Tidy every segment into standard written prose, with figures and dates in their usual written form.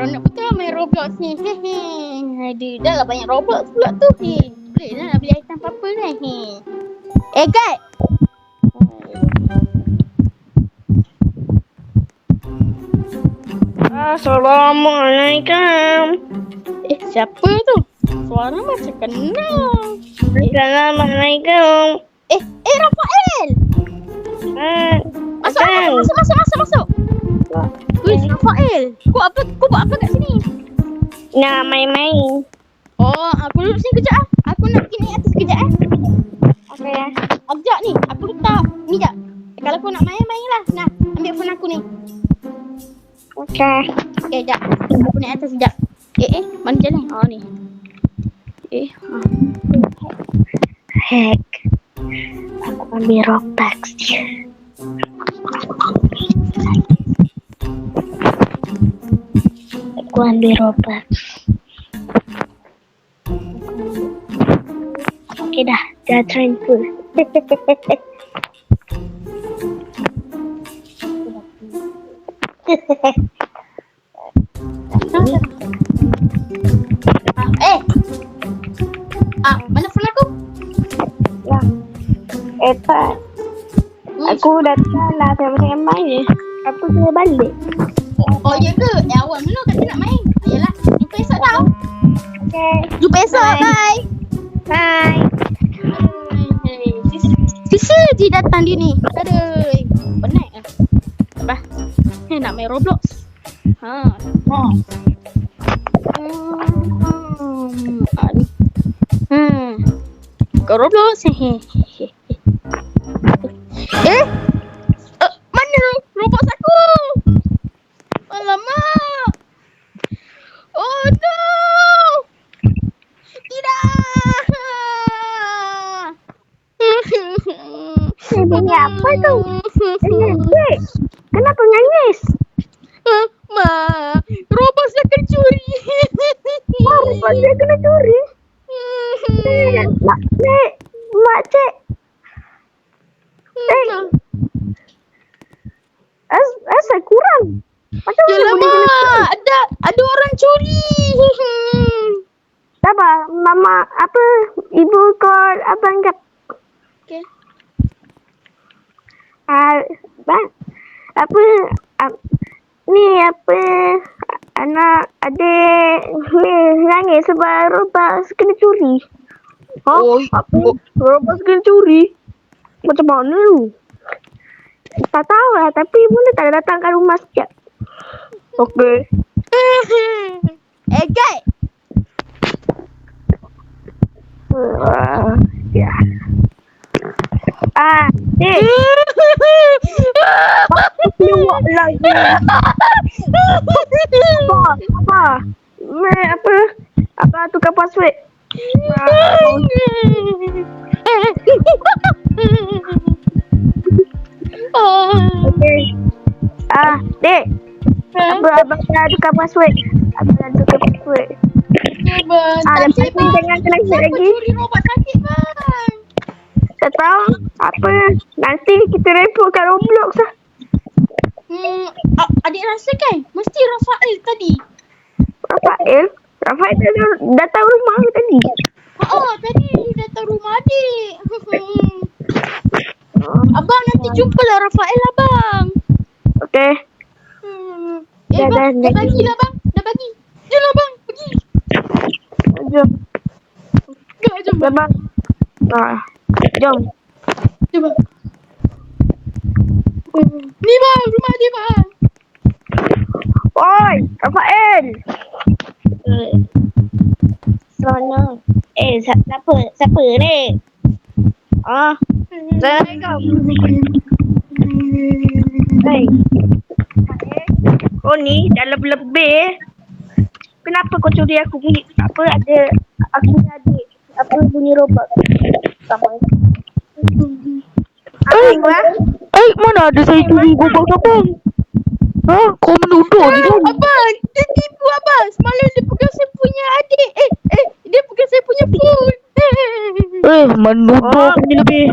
seronok betul main Roblox ni. Hehe. Ada dah lah banyak Roblox pula tu. Boleh lah nak beli item apa-apa kan. Guys. Assalamualaikum. Siapa tu? Suara macam kenal. Assalamualaikum. Rafael. Masuk. Wih, Rafael. Kau buat apa kat sini? Nak main-main. Oh, aku duduk sini kejap ah. Aku nak pergi naik atas kejap Okay. Sekejap ni, aku letak ni jap. Kalau kau nak main lah. Nah, ambil phone aku ni. Okay. Okay, jap. Aku naik atas sekejap. Mana jalan? Oh, ni. Hack. Aku ambil Robux dia. Aku ambil Robux. Okay dah transfer. Mana phone aku? Pak. Aku datang lah tengok main je. Apa kena balik? Oh ya ke? Awal mula kata nak main. Ayolah, jumpa esok tau. Okay. Jumpa esok, bye. Bye. Sisa je datang dia ni. Aduh, penat lah. Apa? Nak main Roblox. Kau Roblox. Mana Roblox aku? Alamak. Oh no. Tidak. Bunyi apa tu? Nangis. Kenapa nangis? Ma, Roblox dah kena-curi. Roblox dia kena curi? Mak cik. Asal kurang. Macam Yalah mak, ada orang curi. Sabar, mama apa? Ibu call abang jap. Okay. Bang. Ni apa? Anak adik ni nangis sebab Robux kena curi. Apa? Robux kena curi? Macam mana tu? Tak tahu lah, tapi boleh tak datang ke rumah sekejap? Okey. Guys. Ya. Dek. Keluar lagi. Apa tukar password? Okay. Dek. Abang dah tukar password. Lepas ni jangan selesai lagi. Curi Roblox sakit bang. Tak tahu apa. Nanti kita report kat Roblox lah. Adik rasa kan mesti Rafael tadi. Rafael datang rumah ke tadi? Tadi datang rumah adik. Abang nanti jumpalah Rafael abang. Okey. Bang, dah bagilah bang. Dah bagi. Jomlah bang, pergi. Jom. Jom bang. Jom. Jom bang. Ni bang, rumah dia bang. Oi, Rafael. Sono. Siapa ni? Assalamualaikum. Hey. Kau ni dah lebih. Kenapa kau curi aku punya aku punya adik. Apa bunyi Roblox? Sama. Mana ada saya curi Roblox abang? Kau menuduh je kan? Abang, dia tipu abang. Semalam dia pegang saya punya adik. Dia pegang saya punya phone. Menuduh punya lebih.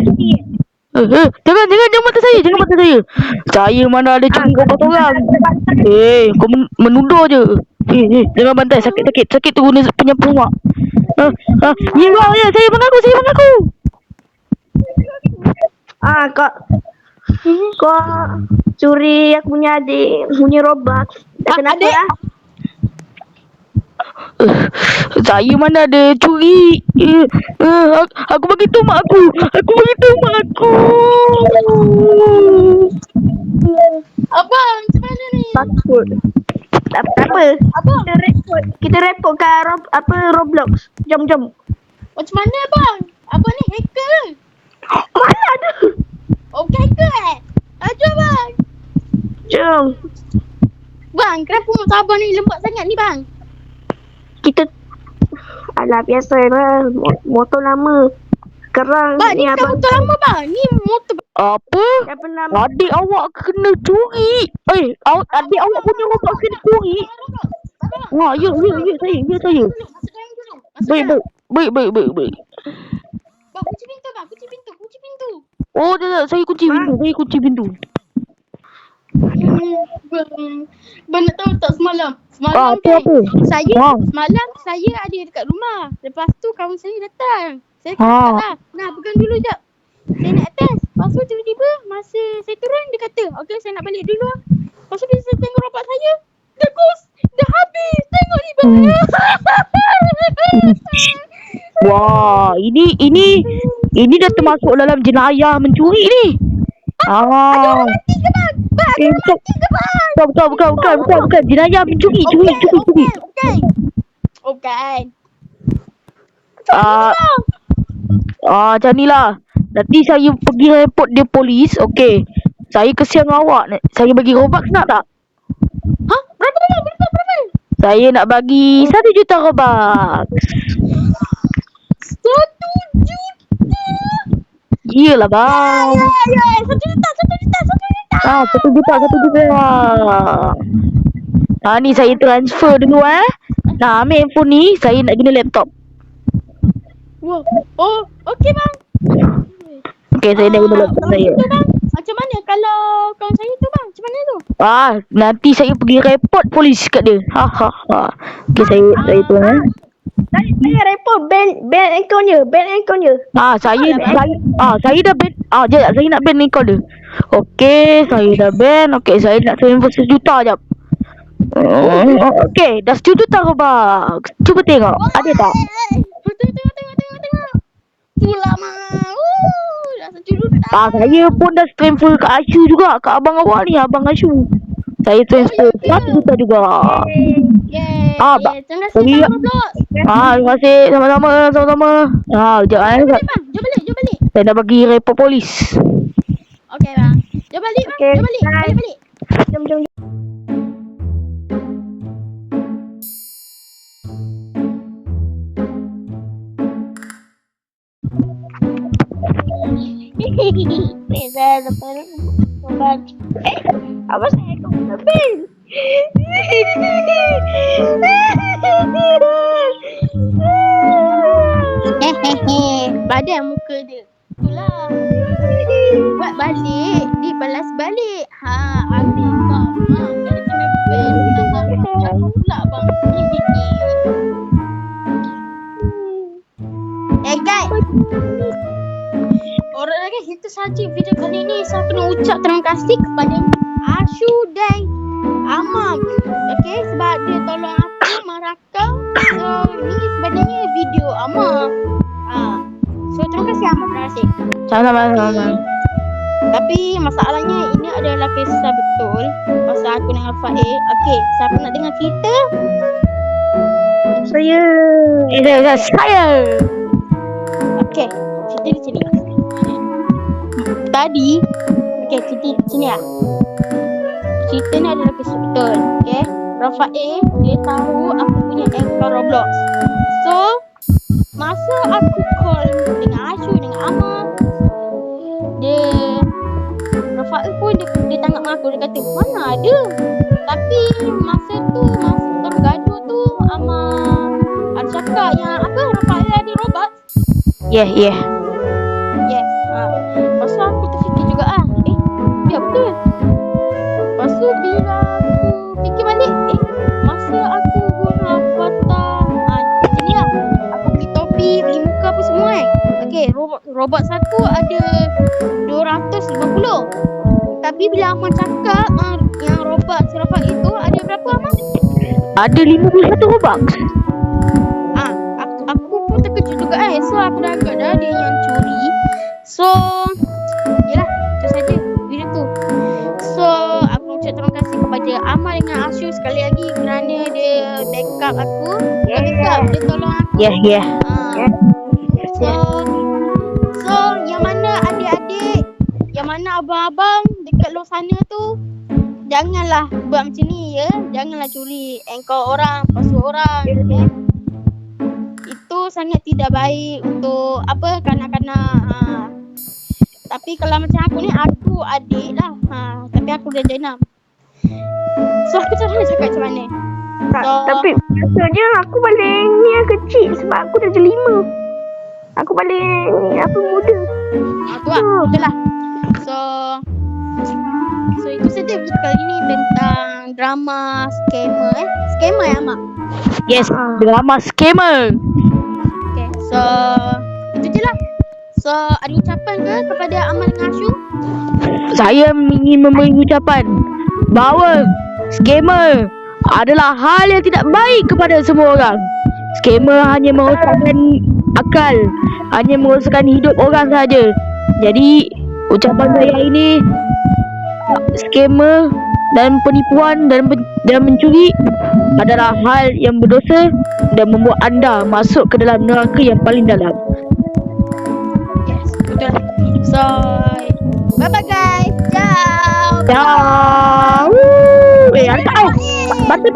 Jangan mata saya. Saya mana ada curi Roblox orang. Kau menuduh je. Jangan bantai, sakit tu guna penyapu mak. Ya bang, ya, saya mengaku. Kau curi aku punya adik punya Robux. Kenapa adik? lah? Saya mana ada curi. Aku bagi tu mak aku. Abang, macam mana ni? Takut. Tak apa. Kita report ke Roblox. Jom. Macam mana abang? Abang ni hacker. Mana ada? Oh, bukan hacker Aduh abang. Jom. Bang, kenapa motor abang ni lembat sangat ni bang? Kita alah biasa lah. Motor lama. Sekarang Bang, ni ni bukan abang motor lama bang. Ni motor Apa? dah pernah Adik awak kena curi. Adik awak punya Robux kena curi. Ya saya. Masuk dalam dulu. Baik. Bang, kunci pintu bang. Kunci pintu. Oh, tak, saya kunci pintu. Bang nak tahu tak semalam? Apa? Semalam saya ada dekat rumah. Lepas tu kawan saya datang. Saya kata lah, nah pegang dulu jap. Saya naik atas. Lepas tu tiba-tiba masa saya turun dia kata, okey saya nak balik dulu lah. Lepas tu bila saya tengok robot saya, dah habis. Tengok ni bang. Wah, ini dah termasuk dalam jenayah mencuri ni. Ada orang mati ke bang? Bang, ada orang mati ke bang? Bukan. Jenayah mencuri. Curi. Bukan. Macam ni lah. Nanti saya pergi report dia polis. Okey. Saya kesian awak. Saya bagi Robux nak tak? Ha? Berapa? Saya nak bagi 1 juta Robux. 1 juta. Iyalah bang. Ya, 1 juta. 1 juta. Ni saya transfer dulu Nah, ambil handphone ni. Saya nak guna laptop. Wow. Oh, okey bang. Okey, saya nak guna laptop saya. Tu bang, macam mana kalau kawan saya tu bang? Macam mana tu? Nanti saya pergi report polis kat dia. Okey, saya tu saya report ban account-nya. Saya dah ban. Jap, saya nak ban account dia. Okey, saya dah ban. Okey, saya nak transfer 1 juta jap. Okey, dah 1 juta Robux. Cuba tengok, ada tak? Tengok. Tu lama. Dah 1 juta. Saya pun dah transfer ke Ashu juga, ke abang awak ni, abang Ashu. Saya transfer 1 juta juga. Yeay. Terima kasih Sorry. bang Roblox. Terima kasih, sama-sama. Sekejap Jom balik. saya dah bagi report polis. Okey bang. Jom balik bang. Okey, Jom balik. Balik. Jom. Beza lepas obat. Apa saya kau ban? Badan muka dia. Itulah. Buat balik, dibalas balik. Habis kau. Dia kena ban. Pula bang. Guys. Orang lagi itu saja video kali ini. Saya kena ucap terima kasih kepada Ashu dan Amam. Okey, sebab dia tolong aku merakam. So, ni sebenarnya video Amam. So, terima kasih Amam. Terima kasih. Sama-sama. Tapi masalahnya ini adalah kisah betul pasal aku dengan Fail. Okey, siapa nak dengar cerita? Saya. Okey, cerita di sini. Tadi, okey, cerita sini lah. Cerita ni adalah kisah betul. Okay, Rafael dia tahu aku punya account Roblox. So, masa aku call dengan Ashu, dengan Amar, Rafael pun dia tangkap aku. Dia kata, mana ada? Tapi masa orang gaduh tu, Amar ada cakap yang Rafael ada Roblox. Yeah. Yes. Lepas tu aku terfikir juga biar betul. Lepas tu bila aku fikir balik, masa aku robot satu ada 250. Tapi bila Amal cakap yang robot itu ada berapa Amal? Ada 51 Robux. Aku pun terkejut juga So aku dah agak dah dia yang curi. So yelah, itu saja video tu. So aku ucap terima kasih kepada Amal dengan Asyu sekali lagi kerana dia backup aku. Dia tolong aku. Yeah. So yang mana adik-adik, yang mana abang-abang dekat luar sana tu, janganlah buat macam ni ya. Janganlah curi engkau orang, password orang. Itu sangat tidak baik untuk kanak-kanak. Tapi kalau macam aku ni, aku adik lah. Tapi aku dah jenam. So aku tak tahu nak cakap macam mana. Tapi maksudnya aku paling ni yang kecil sebab aku dah jadi 5. Aku paling muda. Tu lah, betul lah. So itu saja video kali ni tentang drama scammer Scammer ya Mak? Yes, drama scammer. Okay, so itu je lah. So ada ucapan ke kepada Amal dengan Asyu? Saya ingin memberi ucapan bahawa scammer adalah hal yang tidak baik kepada semua orang. Scammer hanya merosakkan akal, hanya merosakkan hidup orang saja. Jadi ucapan saya ini, scammer dan penipuan dan mencuri adalah hal yang berdosa dan membuat anda masuk ke dalam neraka yang paling dalam. Yes, betul. So bye bye guys. Ciao. Ciao. Antau. Bantu.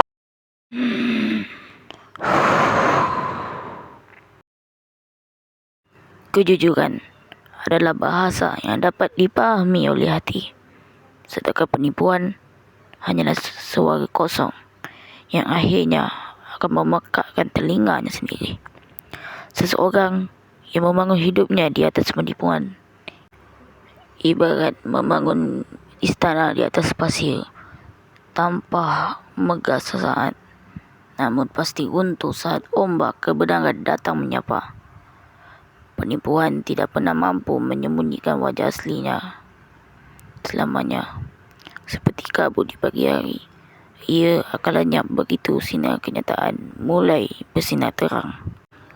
Kejujuran adalah bahasa yang dapat dipahami oleh hati. Sedangkan penipuan hanyalah suara kosong yang akhirnya akan memekakkan telinganya sendiri. Seseorang yang membangun hidupnya di atas penipuan ibarat membangun istana di atas pasir, tanpa megah sesaat, namun pasti runtuh saat ombak kebenaran datang menyapa. Penipuan tidak pernah mampu menyembunyikan wajah aslinya selamanya. Seperti kabut di pagi hari, ia akan lenyap begitu sinar kenyataan mulai bersinar terang.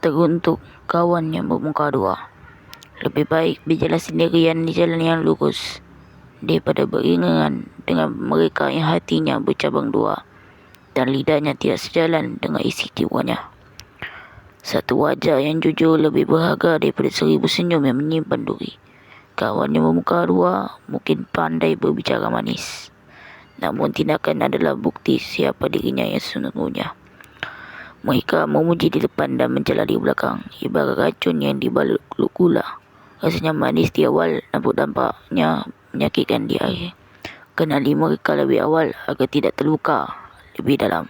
Teruntuk kawan yang bermuka dua, lebih baik berjalan sendirian di jalan yang lurus daripada beriringan dengan mereka yang hatinya bercabang dua dan lidahnya tidak sejalan dengan isi jiwanya. Satu wajah yang jujur lebih berharga daripada 1000 senyum yang menyimpan duri. Kawan yang bermuka dua mungkin pandai berbicara manis, namun tindakan adalah bukti siapa dirinya yang sesungguhnya. Mereka memuji di depan dan mencela di belakang, ibarat racun yang dibalut gula. Rasanya manis di awal, namun dampaknya menyakitkan di akhir. Kenali mereka lebih awal agar tidak terluka lebih dalam.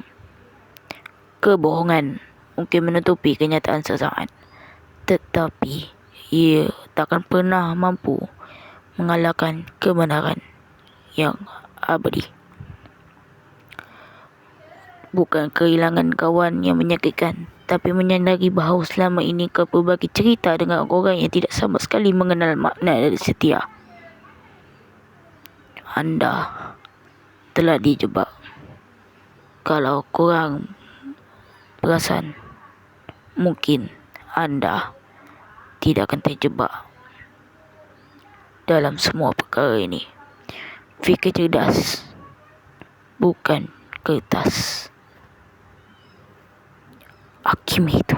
Kebohongan mungkin menutupi kenyataan sesaat, tetapi ia takkan pernah mampu mengalahkan kebenaran yang abadi. Bukan kehilangan kawan yang menyakitkan, tapi menyadari bahawa selama ini kau berbagi cerita dengan orang yang tidak sama sekali mengenal makna dari setia. Anda telah dijebak. Kalau korang perasan, mungkin anda tidak akan terjebak dalam semua perkara ini. Fikir cerdas, bukan kertas. Hakim itu.